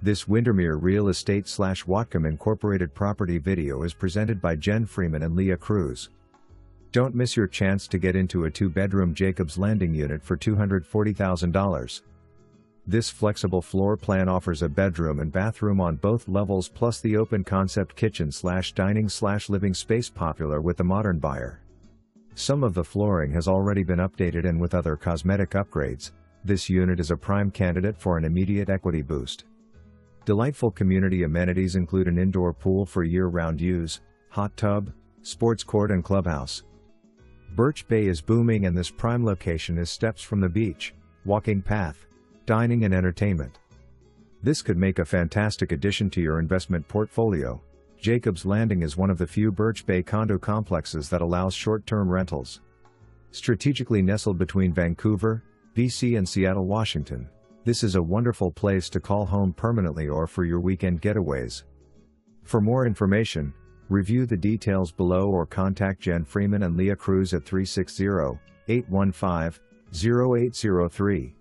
This Windermere Real Estate / Whatcom Incorporated property video is presented by Jen Freeman and Leah Cruz. Don't miss your chance to get into a 2-bedroom Jacob's Landing unit for $240,000. This flexible floor plan offers a bedroom and bathroom on both levels plus the open concept kitchen / dining / living space popular with the modern buyer. Some of the flooring has already been updated, and with other cosmetic upgrades, this unit is a prime candidate for an immediate equity boost. Delightful community amenities include an indoor pool for year-round use, hot tub, sports court and clubhouse. Birch Bay is booming, and this prime location is steps from the beach, walking path, dining and entertainment. This could make a fantastic addition to your investment portfolio. Jacob's Landing is one of the few Birch Bay condo complexes that allows short-term rentals. Strategically nestled between Vancouver, BC and Seattle, Washington, this is a wonderful place to call home permanently or for your weekend getaways. For more information, review the details below or contact Jen Freeman and Leah Cruz at 360-815-0803.